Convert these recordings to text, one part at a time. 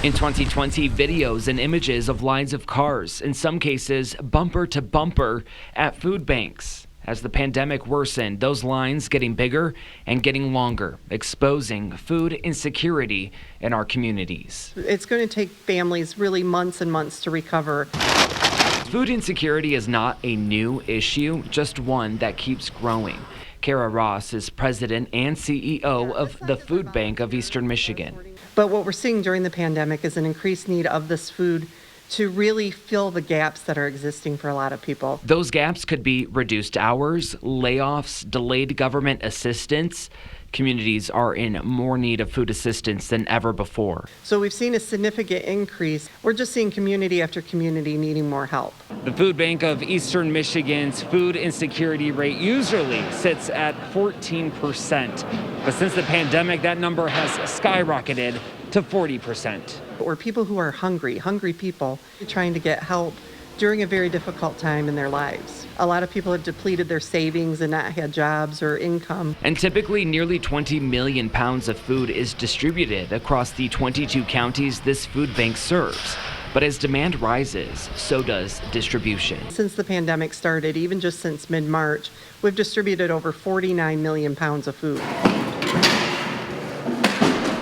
In 2020, videos and images of lines of cars, in some cases bumper to bumper, at food banks. As the pandemic worsened, those lines getting bigger and getting longer, exposing food insecurity in our communities. It's going to take families really months and months to recover. Food insecurity is not a new issue, just one that keeps growing. Kara Ross is president and CEO of the Food Bank of Eastern Michigan. But what we're seeing during the pandemic is an increased need of this food to really fill the gaps that are existing for a lot of people. Those gaps could be reduced hours, layoffs, delayed government assistance. Communities are in more need of food assistance than ever before. So we've seen a significant increase. We're just seeing community after community needing more help. The Food Bank of Eastern Michigan's food insecurity rate usually sits at 14%. But since the pandemic, that number has skyrocketed to 40%. Or people who are hungry people trying to get help during a very difficult time in their lives. A lot of people have depleted their savings and not had jobs or income. And typically nearly 20 million pounds of food is distributed across the 22 counties this food bank serves. But as demand rises, so does distribution. Since the pandemic started, even just since mid-March, we've distributed over 49 million pounds of food.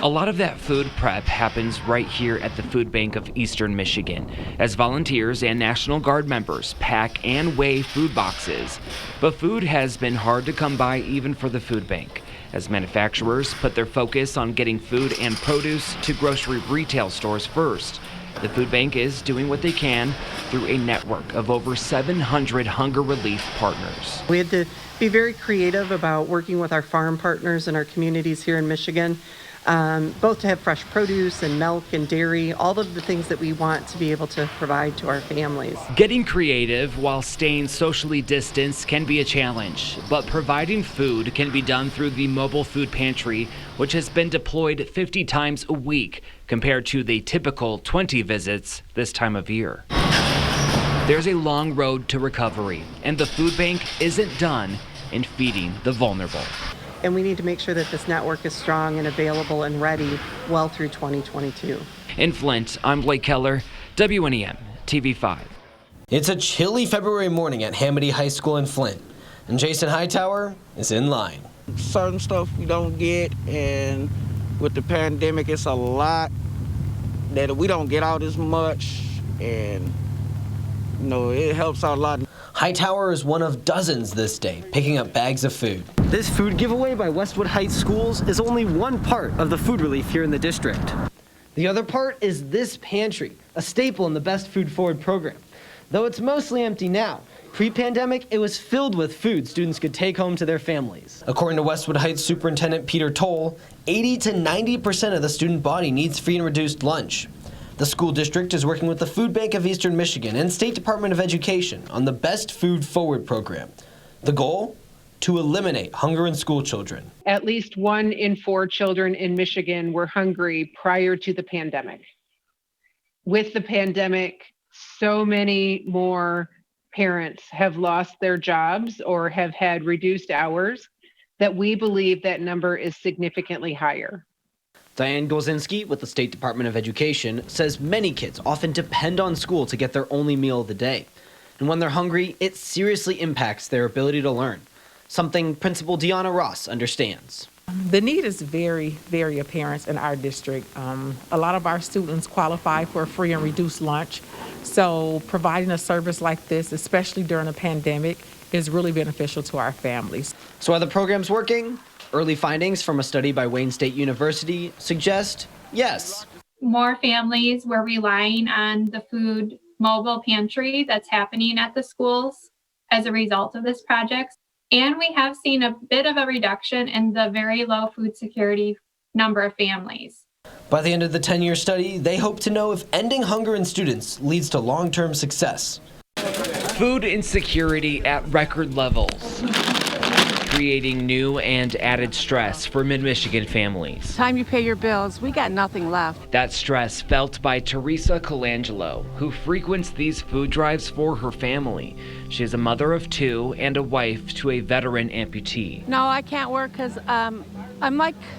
A lot of that food prep happens right here at the Food Bank of Eastern Michigan, as volunteers and National Guard members pack and weigh food boxes. But food has been hard to come by even for the food bank, as manufacturers put their focus on getting food and produce to grocery retail stores first. The food bank is doing what they can through a network of over 700 hunger relief partners. We had to be very creative about working with our farm partners and our communities here in Michigan. Both to have fresh produce and milk and dairy, all of the things that we want to be able to provide to our families. Getting creative while staying socially distanced can be a challenge, but providing food can be done through the mobile food pantry, which has been deployed 50 times a week compared to the typical 20 visits this time of year. There's a long road to recovery, and the food bank isn't done in feeding the vulnerable. And we need to make sure that this network is strong and available and ready well through 2022. In Flint, I'm Blake Keller, WNEM TV5. It's a chilly February morning at Hamady High School in Flint, and Jason Hightower is in line. Certain stuff we don't get, and with the pandemic, it's a lot that we don't get out as much, and it helps out a lot. Hightower is one of dozens this day, picking up bags of food. This food giveaway by Westwood Heights Schools is only one part of the food relief here in the district. The other part is this pantry, a staple in the Best Food Forward program. Though it's mostly empty now, pre-pandemic, it was filled with food students could take home to their families. According to Westwood Heights Superintendent Peter Toll, 80 to 90% of the student body needs free and reduced lunch. The school district is working with the Food Bank of Eastern Michigan and State Department of Education on the Best Food Forward program. The goal? To eliminate hunger in school children. At least 1 in 4 children in Michigan were hungry prior to the pandemic. With the pandemic, so many more parents have lost their jobs or have had reduced hours that we believe that number is significantly higher. Diane Golzinski with the State Department of Education says many kids often depend on school to get their only meal of the day. And when they're hungry, it seriously impacts their ability to learn, something Principal Deanna Ross understands. The need is very, very apparent in our district. A lot of our students qualify for a free and reduced lunch. So providing a service like this, especially during a pandemic, is really beneficial to our families. So are the programs working? Early findings from a study by Wayne State University suggest yes. More families were relying on the food mobile pantry that's happening at the schools as a result of this project. And we have seen a bit of a reduction in the very low food security number of families. By the end of the 10-year study, they hope to know if ending hunger in students leads to long-term success. Food insecurity at record levels, creating new and added stress for mid-Michigan families. Time you pay your bills, we got nothing left. That stress felt by Teresa Colangelo, who frequents these food drives for her family. She is a mother of 2 and a wife to a veteran amputee. No, I can't work because I'm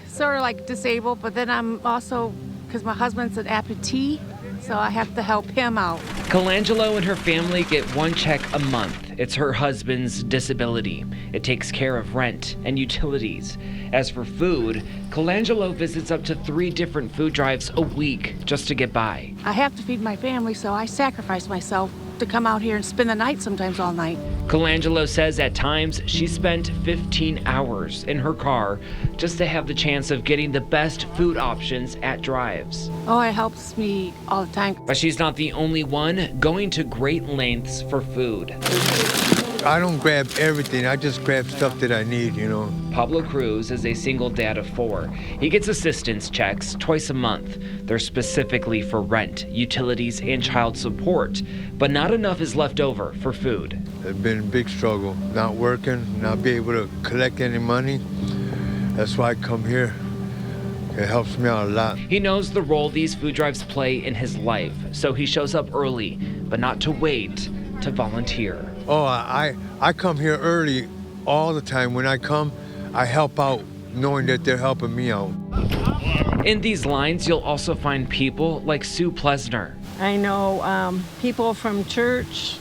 sort of disabled, but then I'm also because my husband's an amputee, so I have to help him out. Colangelo and her family get one check a month. It's her husband's disability. It takes care of rent and utilities. As for food, Colangelo visits up to 3 different food drives a week just to get by. I have to feed my family, so I sacrifice myself to come out here and spend the night, sometimes all night. Colangelo says at times she spent 15 hours in her car just to have the chance of getting the best food options at drives. Oh, it helps me all the time. But she's not the only one going to great lengths for food. I don't grab everything. I just grab stuff that I need, you know. Pablo Cruz is a single dad of 4. He gets assistance checks twice a month. They're specifically for rent, utilities, and child support, but not enough is left over for food. It's been a big struggle, not working, not be able to collect any money. That's why I come here. It helps me out a lot. He knows the role these food drives play in his life, so he shows up early, but not to wait, to volunteer. Oh, I come here early all the time. When I come, I help out knowing that they're helping me out. In these lines, you'll also find people like Sue Plesner. I know people from church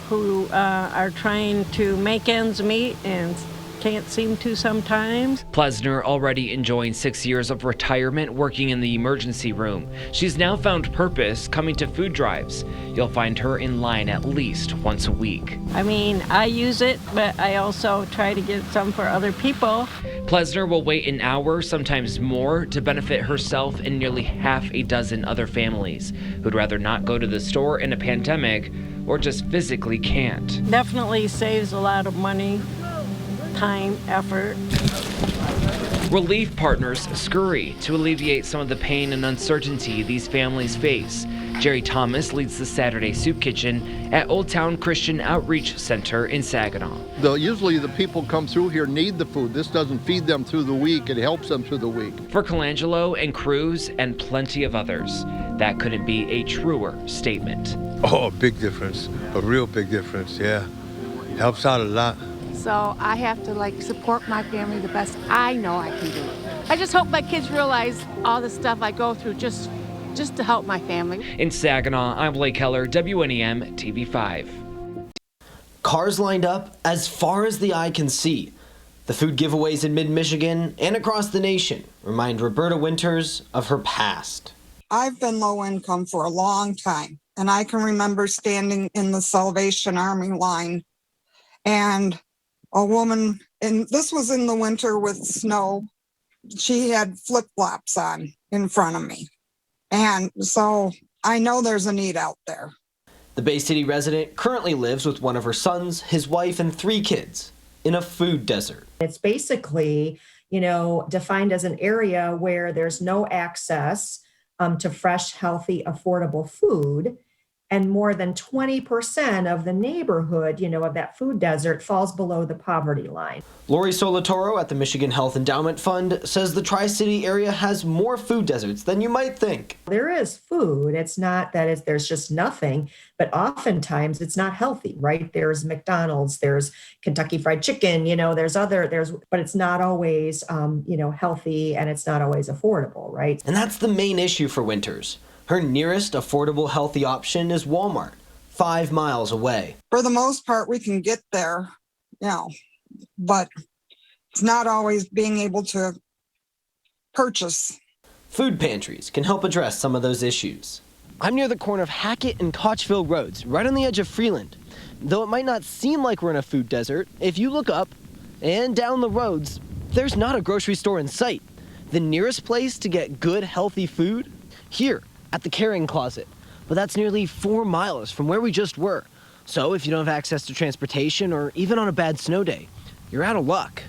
who are trying to make ends meet and can't seem to sometimes. Plesner already enjoying 6 years of retirement working in the emergency room. She's now found purpose coming to food drives. You'll find her in line at least once a week. I mean, I use it, but I also try to get some for other people. Plesner will wait an hour, sometimes more, to benefit herself and nearly half a dozen other families who'd rather not go to the store in a pandemic or just physically can't. Definitely saves a lot of money, time, effort. Relief partners scurry to alleviate some of the pain and uncertainty these families face. Jerry Thomas leads the Saturday Soup Kitchen at Old Town Christian Outreach Center in Saginaw. Usually the people come through here need the food. This doesn't feed them through the week, it helps them through the week. For Colangelo and Cruz and plenty of others, that couldn't be a truer statement. Oh, a big difference, a real big difference, yeah. Helps out a lot. So I have to support my family the best I know I can do. I just hope my kids realize all the stuff I go through just to help my family. In Saginaw, I'm Blake Keller, WNEM TV5. Cars lined up as far as the eye can see. The food giveaways in mid-Michigan and across the nation remind Roberta Winters of her past. I've been low income for a long time, and I can remember standing in the Salvation Army line, and a woman, and this was in the winter with snow, she had flip-flops on in front of me. And so I know there's a need out there. The Bay City resident currently lives with one of her sons, his wife, and 3 kids in a food desert. It's basically, defined as an area where there's no access to fresh, healthy, affordable food. And more than 20% of the neighborhood, of that food desert falls below the poverty line. Lori Solatoro at the Michigan Health Endowment Fund says the Tri-City area has more food deserts than you might think. There is food. It's not that there's just nothing, but oftentimes it's not healthy, right? There's McDonald's, there's Kentucky Fried Chicken, but it's not always, healthy, and it's not always affordable, right? And that's the main issue for Winters. Her nearest affordable, healthy option is Walmart, 5 miles away. For the most part, we can get there, but it's not always being able to purchase. Food pantries can help address some of those issues. I'm near the corner of Hackett and Kochville Roads, right on the edge of Freeland. Though it might not seem like we're in a food desert, if you look up and down the roads, there's not a grocery store in sight. The nearest place to get good, healthy food? Here, at the Carrying Closet. But that's nearly 4 miles from where we just were. So if you don't have access to transportation, or even on a bad snow day, you're out of luck.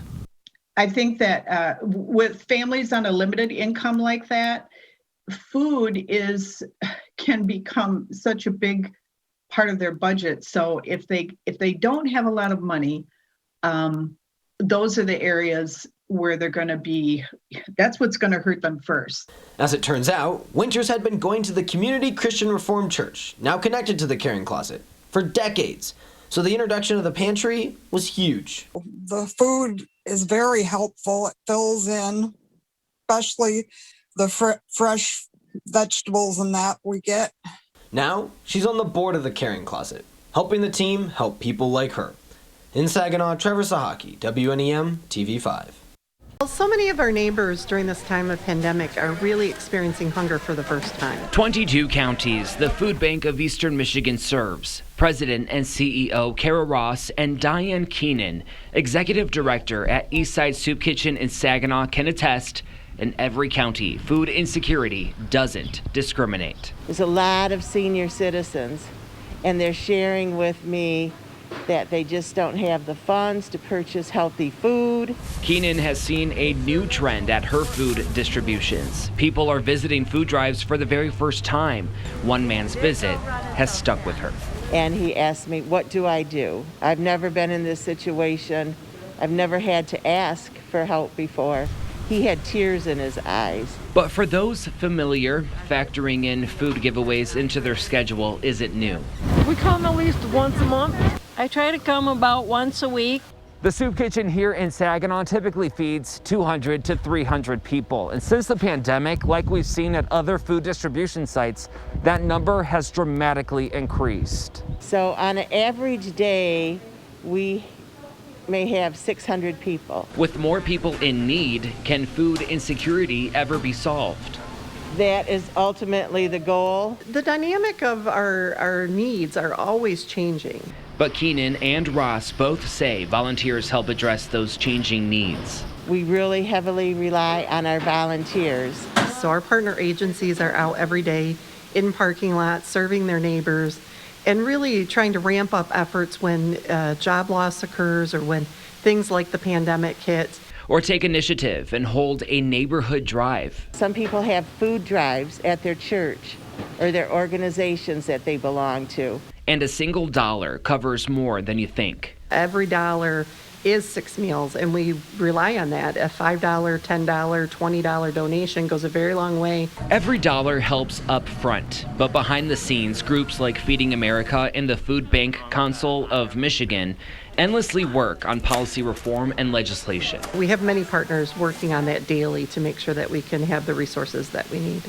I think that with families on a limited income like that, food can become such a big part of their budget. So if they don't have a lot of money, those are the areas where they're going to be, that's what's going to hurt them first. As it turns out, Winters had been going to the Community Christian Reformed Church, now connected to the Carrying Closet, for decades. So the introduction of the pantry was huge. The food is very helpful. It fills in, especially the fresh vegetables and that we get. Now, she's on the board of the Caring Closet, helping the team help people like her. In Saginaw, Trevor Sahaki, WNEM TV5. Well, so many of our neighbors during this time of pandemic are really experiencing hunger for the first time. 22 counties the Food Bank of Eastern Michigan serves. President and CEO Kara Ross and Diane Keenan, Executive Director at Eastside Soup Kitchen in Saginaw, can attest in every county, food insecurity doesn't discriminate. There's a lot of senior citizens, and they're sharing with me that they just don't have the funds to purchase healthy food. Keenan has seen a new trend at her food distributions. People are visiting food drives for the very first time. One man's visit has stuck with her. And he asked me, what do I do? I've never been in this situation. I've never had to ask for help before. He had tears in his eyes. But for those familiar, factoring in food giveaways into their schedule isn't new. We come at least once a month. I try to come about once a week. The soup kitchen here in Saginaw typically feeds 200 to 300 people. And since the pandemic, like we've seen at other food distribution sites, that number has dramatically increased. So on an average day, we may have 600 people. With more people in need, can food insecurity ever be solved? That is ultimately the goal. The dynamic of our needs are always changing. But Keenan and Ross both say volunteers help address those changing needs. We really heavily rely on our volunteers. So our partner agencies are out every day in parking lots, serving their neighbors, and really trying to ramp up efforts when job loss occurs or when things like the pandemic hit. Or take initiative and hold a neighborhood drive. Some people have food drives at their church or their organizations that they belong to. And a single dollar covers more than you think. Every dollar is 6 meals, and we rely on that. A $5, $10, $20 donation goes a very long way. Every dollar helps up front, but behind the scenes, groups like Feeding America and the Food Bank Council of Michigan endlessly work on policy reform and legislation. We have many partners working on that daily to make sure that we can have the resources that we need.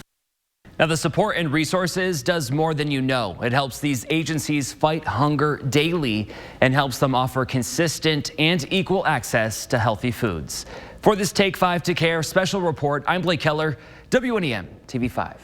Now, the support and resources does more than you know. It helps these agencies fight hunger daily and helps them offer consistent and equal access to healthy foods. For this Take 5 to Care special report, I'm Blake Keller, WNEM TV5.